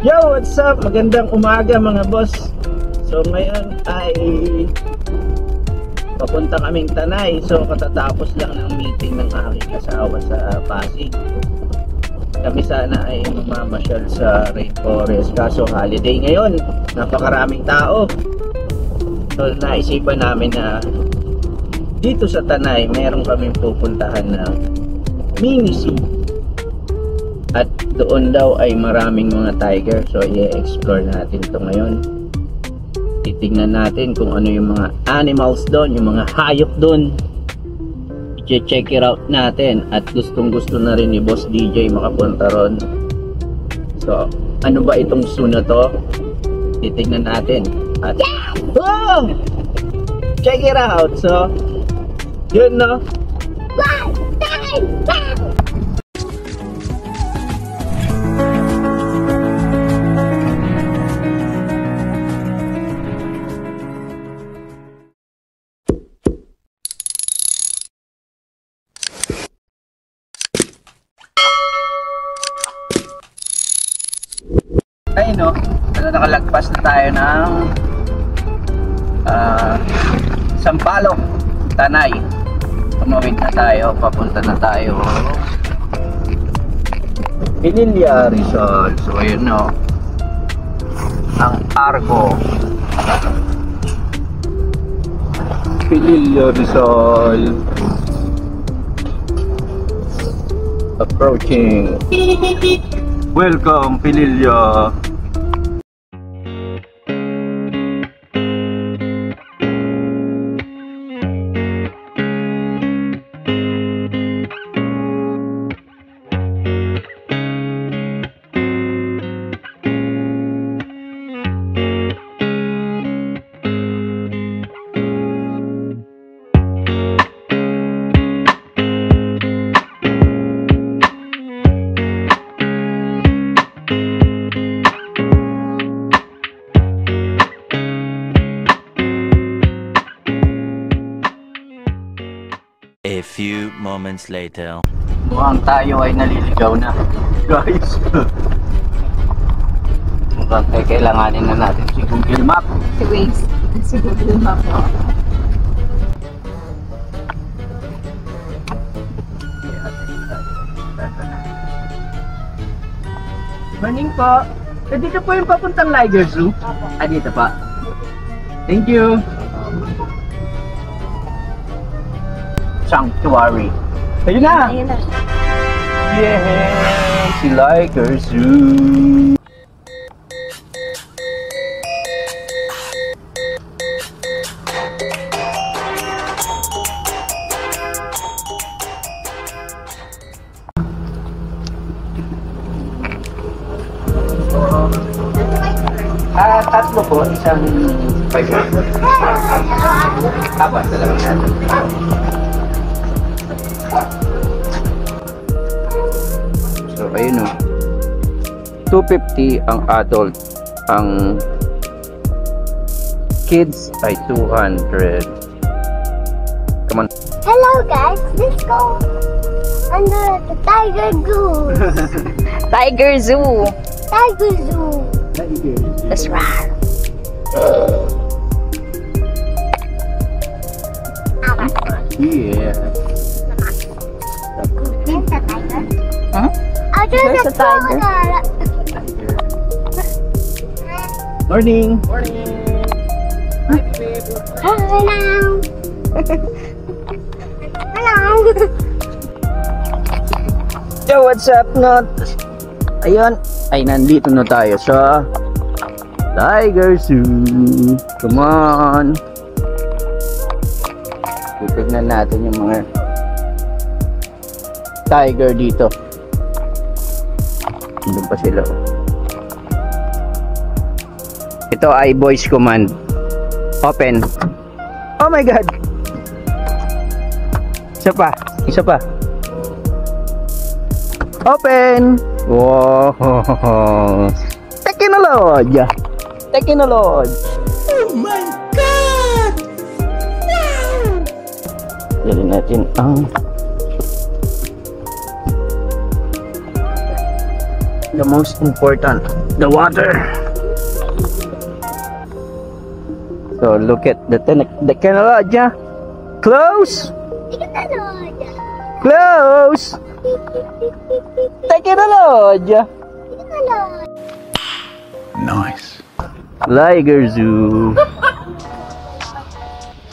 Yo, what's up? Magandang umaga mga boss. So ngayon ay papunta kaming Tanay. So katatapos lang ng meeting ng aking asawa sa Pasig. Kami sana ay mamamasyal sa Rainforest, kaso holiday ngayon, napakaraming tao. So naisipan namin na dito sa Tanay meron kaming pupuntahan na mini zoo. At doon daw ay maraming mga tiger. So i-explore natin ito ngayon. Titingnan natin kung ano yung mga animals doon, yung mga hayop doon. I-check it out natin. At gustong gusto na rin ni Boss DJ makapunta ron. So ano ba itong zoo na to? Titingnan natin. At oh! Check it out. So yun, no? Ay no, nakalagpas na tayo ng Sampaloc, Tanay. Tumawid na tayo, papunta na tayo Pinilla, Rizal. So ayun no, ang Argo Pinilla, Rizal. Approaching. Welcome, Pinilla. A few moments later. Mukhang tayo ay naliligaw na, guys. Mukhang kailanganin na natin si Google Map. Si Waze. Si Google Map. Morning po. Dito po yung papuntang Tiger Zoo. Ah, dito pa. Thank you. Sanctuary. Ayun na! Ayun na. Yeah! Si Tiger Zoo! Tatlo po, isang 500. Tapos, dalawang natin. So, ayun o. 250 ang adult. Ang kids ay 200. Come on. Hello guys, let's go under the Tiger Zoo. Tiger Zoo. Tiger Zoo. That's right. Yeah. There's a tiger. Huh? Oh, there's There's a tiger. Morning. Hello. Hello. Yo, what's up, Not? Ayun, ay nandito na tayo sa Tiger Zoo. Come on. Titignan natin yung mga tiger dito. Doon pa sila. Ito ay voice command. Open. Oh my god. Isa pa. Isa pa. Open. Wow. Technology. Technology. Oh my god. Wow. Dali natin ang the most important, the water. So look at the technology. Close. Close. Technology. Nice. Tiger Zoo.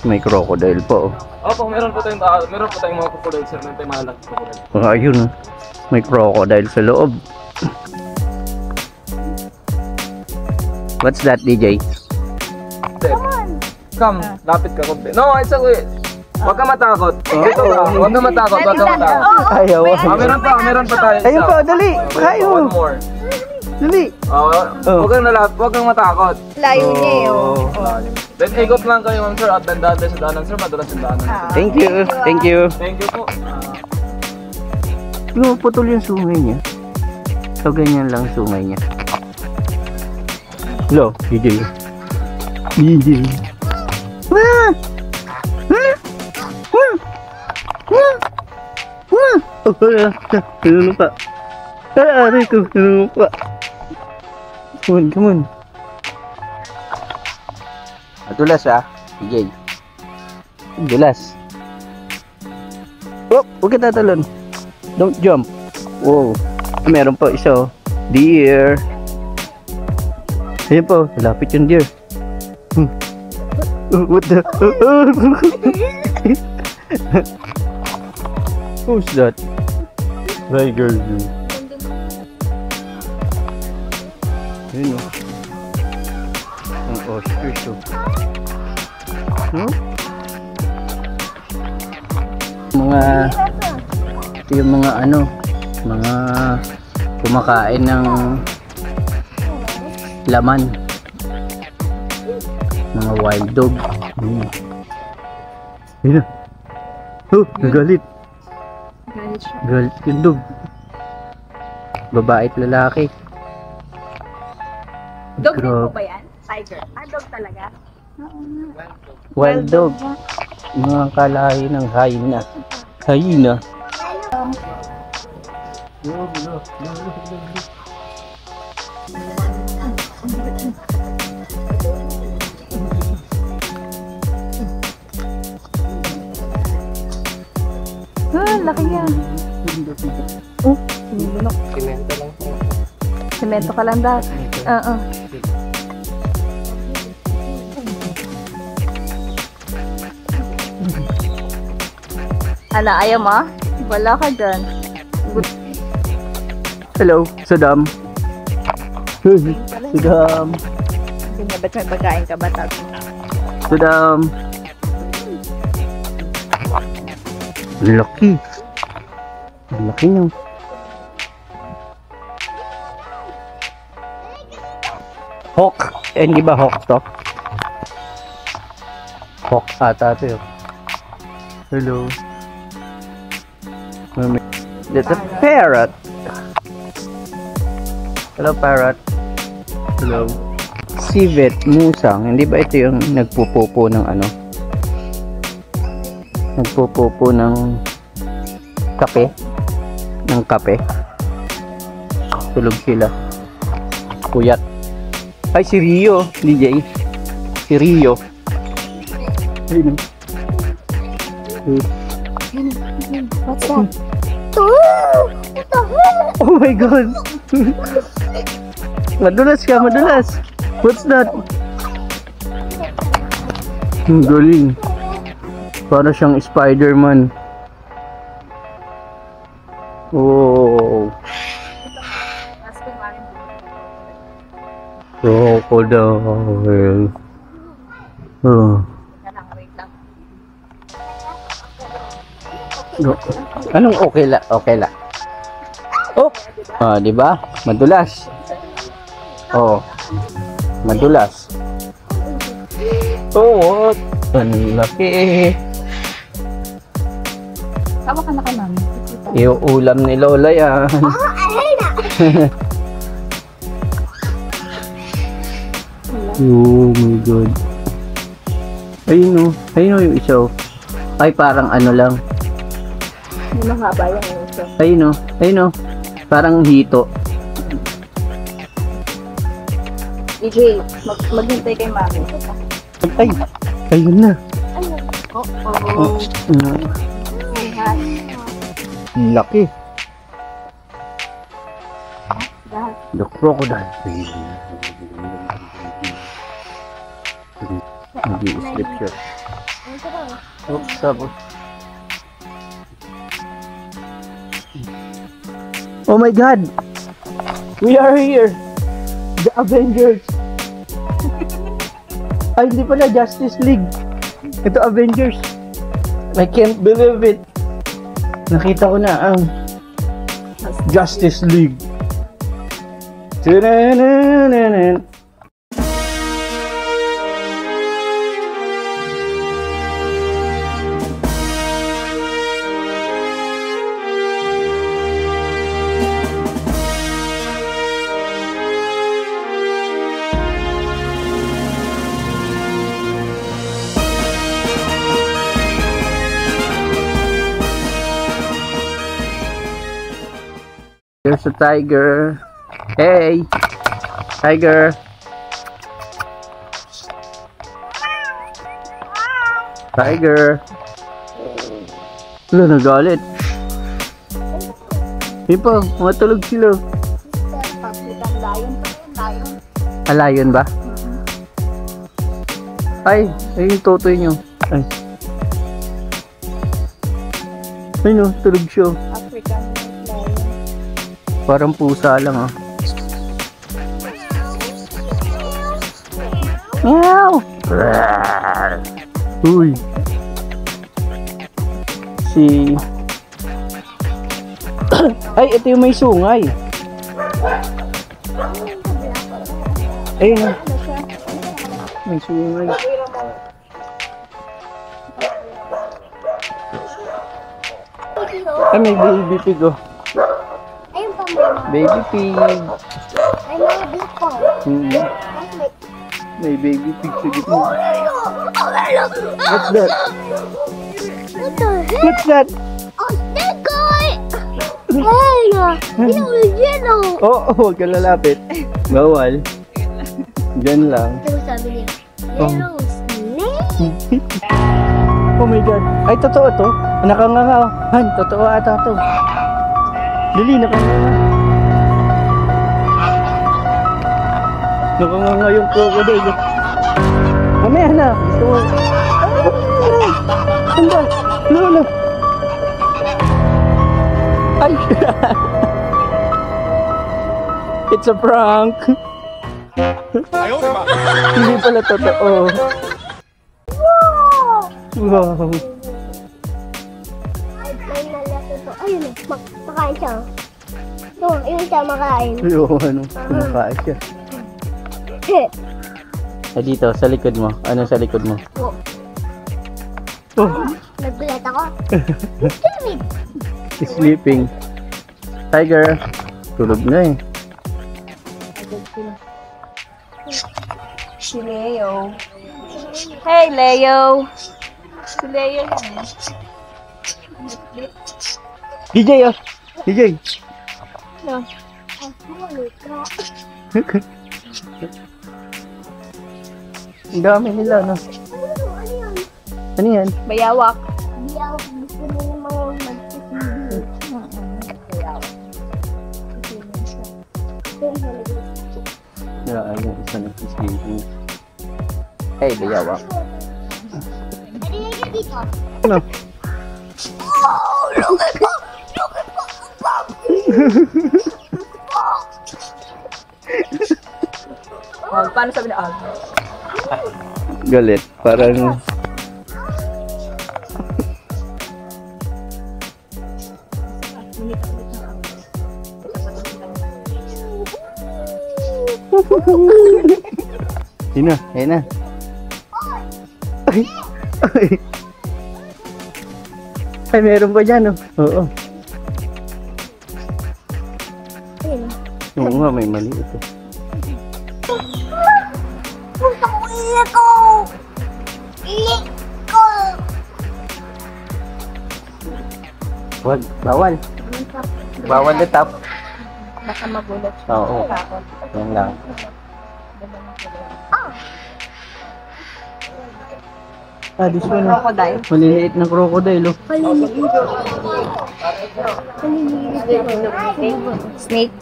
May crocodile po. Opo, meron po tayong mga crocodile, sir. Meron tayong malaki crocodile. Ayun. May crocodile sa loob. What's that, DJ? Come, lapit ka konti. No, it's okay. Huwag ka matakot. Dito ka. Huwag ka matakot. Huwag ka matakot. Ayaw. Meron pa tayo. Ayun pa, dali. Ayaw. One more. Dali. Huwag kang matakot. Layo niya eh. Oh. Then ikot lang kayo, ma'am, sir. At dandaan tayo sa daanan, sir. Madalas yung daanan. Thank you. Thank you. Thank you po. Putol yung sungay niya. So, ganyan lang sungay niya. Hello, DJ. DJ. Ah! Ah! Ah! Ah! Ah! Pinulupa. Aray ko, pinulupa. Come on. Madulas DJ. Madulas. Oh, huwag ka tatalon. Don't jump. Wow. Meron pa isa. Deer. Ayan po. Lapit yung deer. What the? Who's that? Tiger Zoo. Ayun o. Ang ostrich o. No? Ito yung mga mga kumakain ng laman, mga wild dog. Ayun. Oh, nagalit. Galit yung dog. Babae at lalaki. Dog din Grabe. po ba yan? Tiger. Dog talaga? Wild dog. Mga kalahi ng hyena. Hyena. Laki niya. Oh, sinulunok. Simento lang po. Semento ka lang dahil. Ayaw mo? Wala ka dyan. Hello, Saddam. Saddam. Hindi na ba't may pagkain ka ba? Saddam. Laki. Laki niya. Hawk. Hindi ba hawk to? Hawk ata ito yun. Hello. That's a parrot. Hello, parrot. Hello. Civet musang. Hindi ba ito yung nagpupupo ng nagpupupo ng kape? Ng kape. Tulog sila. Puyat. Ay, si Rio. DJ. Si Rio. Ayun. What's that? What the hell? Oh my God. Madulas ka, madulas. What's that? Galing. Para siyang Spider-Man. Oh. Crocodile. Oh. Anong okay la? Okay la. Oh. Ah, di ba? Madulas. Oh. Madulas. Oh, ang laki. Tawa ka na ka namin. Yung ulam ni Lola yan. Oh my God. Ayun o. Ayun o yung isa o. Ay parang lang. Hindi mahaba yan yung isa. Ayun o. Ayun o. Parang hito. DJ, maghintay kay mami. Ay, ayun na. Oo. Laki. Lahat. The crocodile. Nag-i-slip siya. Oops, sabot. Oh my God! We are here! The Avengers! Ay, hindi pala, Justice League. Ito, Avengers. I can't believe it. Nakita ko na ang Justice League. Ta-da-da-da-da. There's a tiger. Hey! Tiger! Tiger! Wala, nagalit. Ipo, matulog sila. Ah, lion ba? Ay, ay yung totoy nyo. Ay. Ay no, tulog siya. African lion. Parang pusa lang ah. Meow! Uy! Si... Ay, ito yung may sungay. Ayun. May sungay. Ay, may baby pig oh. Ayun pa mama. Baby pig. Ay, mga biko. May baby pig sa gitna. What's that? What the heck? What's that? Oh, that guy! Hey, yellow. Oo, huwag ka lalapit. Bawal. Diyan lang. Ito sabi niya, yellow snake. Oh my God. Ay, totoo to. Nakanganga. Han, totoo ata to. Dili, nakanganga. Nakanganga yung crocodile. Mamaya na. Gusto mo. Sanda. Lola. Ay. It's a prank. Hindi pala totoo. Wow. Ay, may nalaki to. Ayun eh, makain siya. Ito, yun siya makain. Ayo, ano? Kumakain siya. Ay, dito, sa likod mo. Ano sa likod mo? Oh, Oh, nagulat ako. sleeping. Tiger. Tulog na eh. Si Leo. Hey, Leo. Si Leo yan. DJ ah! DJ! No. Ang dami nila, no? Ano yan? Bayawak. Biyaw, gusto mo yung mga mag-sisibig. Bayawak. Ayun, isa nag-sleeping. Hey, bayawak. Pwede na yun dito. Ano? Oh, paano sabi na Galit. Parang... Yun na, ayun na. Ay, ay. Ay, meron pa dyan, oh. Oo. Ayun. Oo nga, may maliit eh. Gusto ko iliko! Iliko! Wag, bawal. Bawal na top. Baka magulat siya. Oo. Takot. Yan lang. Ah, this one. Crocodile. Maliliit na crocodile, oh. Snake.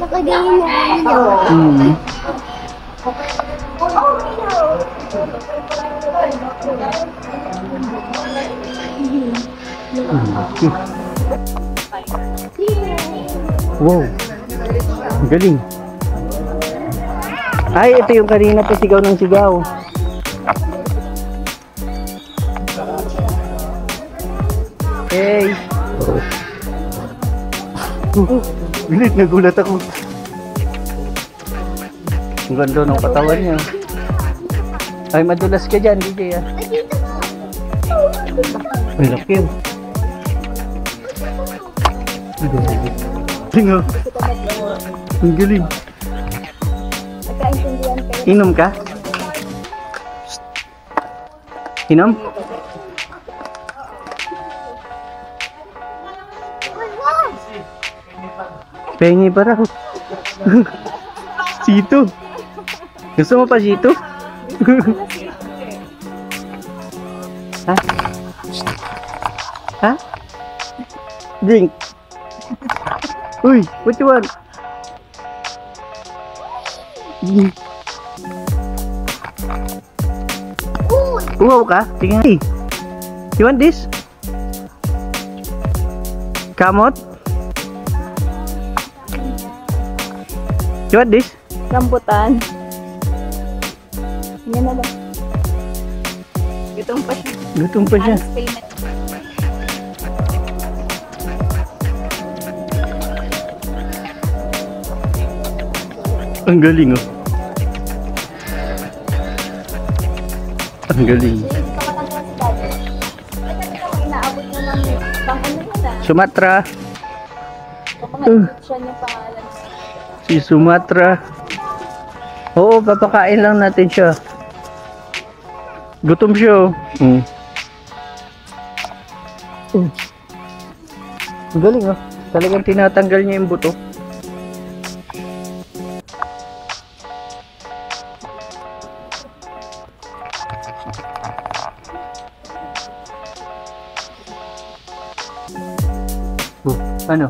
Nakagayin na video. Hmm. Wow. Ang galing. Ay, ito yung kanina pa sigaw ng sigaw. Hey. Bilit, nagulat ako. Ang ganda ng katawan niya. Ay, madulas ka dyan, DJ, ah. Ang laki, oh. Tingnan. Ang galing. Nagkaintindihan kayo. Inom ka? Inom? Pengi pa raw. Sito. Gusto mo pa sito? Ha? Ha? Drink. Uy, what you want? Uhaw ka? Tingnan. Hey, you want this? Kamot? You want this? Rambutan. Yan na lang. Gutom pa siya. Gutom pa siya. Honest payment. Ang galing, oh. Ang galing. Inaabot mo ng bang ano yun ah. Sumatra. Siya niya pangalan. Si Sumatra. Oo, papakain lang natin siya. Gutom siya, oh. Ang galing, oh. Talagang tinatanggal niya yung buto. Ano?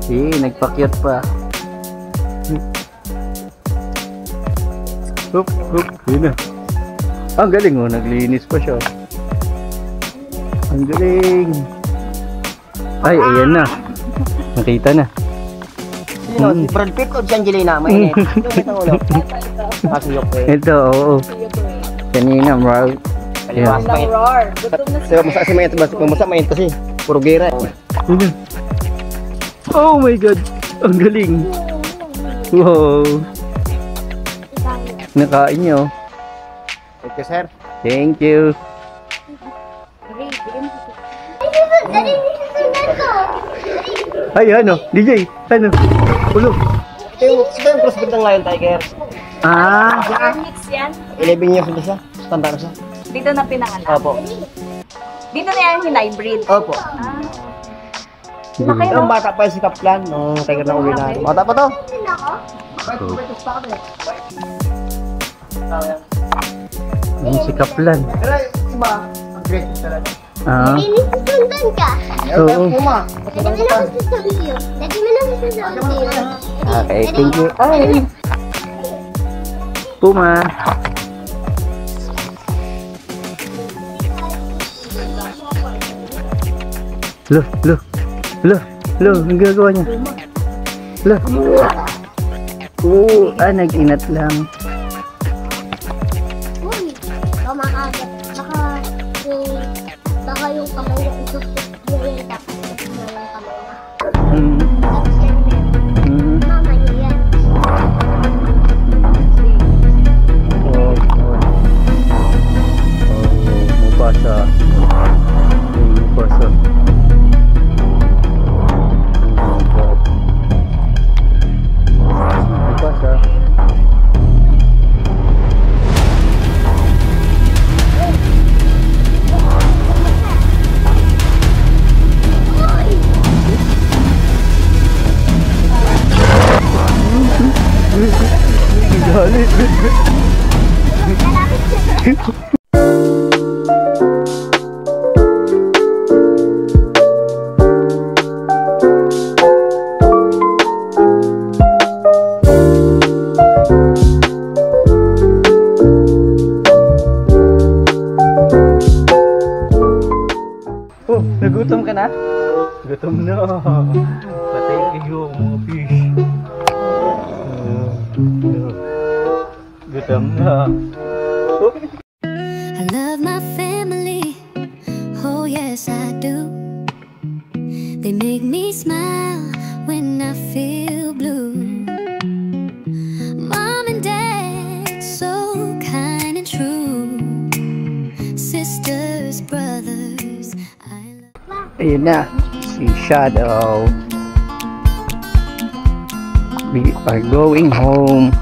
Nagpakyat pa. Hup, hup, yun na. Ang galing, oh, naglinis pa siya. Ang galing. Ay, ayan na. Nakita na. Sino? Si Brad Pitt o si Angelina? Mainit. Ito, oo. Kanina, Marl. Yeah. Walang roar. Gutom na siya. Pero masa kasi mainit. Masa mainit kasi. Puro gera. Oh my God. Ang galing. Wow. Nakain niyo. Thank you, sir. Thank you. Dali, nisusundan ko. Ay, ano? DJ, ano? Ulo. Ito yung crossbreed ng Lion Tiger. Ah. Mix yan. 11 years na siya. Tanda na siya. Dito na pinangalan. Opo. Dito na yan hinibreed. Opo. Laki Yung no? bata pa si Kaplan. Nung Tiger na uli na. Bata pa to. Yung si Kaplan. Pero iba. Ang great talaga. Ah. Dali, nisusundan ka. Oo. Puma. Dali mo na ako sa video. Dali mo na ako sa video. Okay, thank you. Ay. Puma. Lo, ang gagawa niya. Lo. Oo, nag-inat lang. Uy, kumakagat. Baka yung kamay na isusok yung tapos na yung kamay na. Hmm. Tapos yan meron. Mama niya yan. Mabasa. ka na? Gutom na. Patay kayo mga fish. Gutom na. I love my family, oh yes I do. They make me smile when I feel blue. Mom and Dad, so kind and true. Sisters, brothers, I love. Ayun na, si Shadow. We are going home.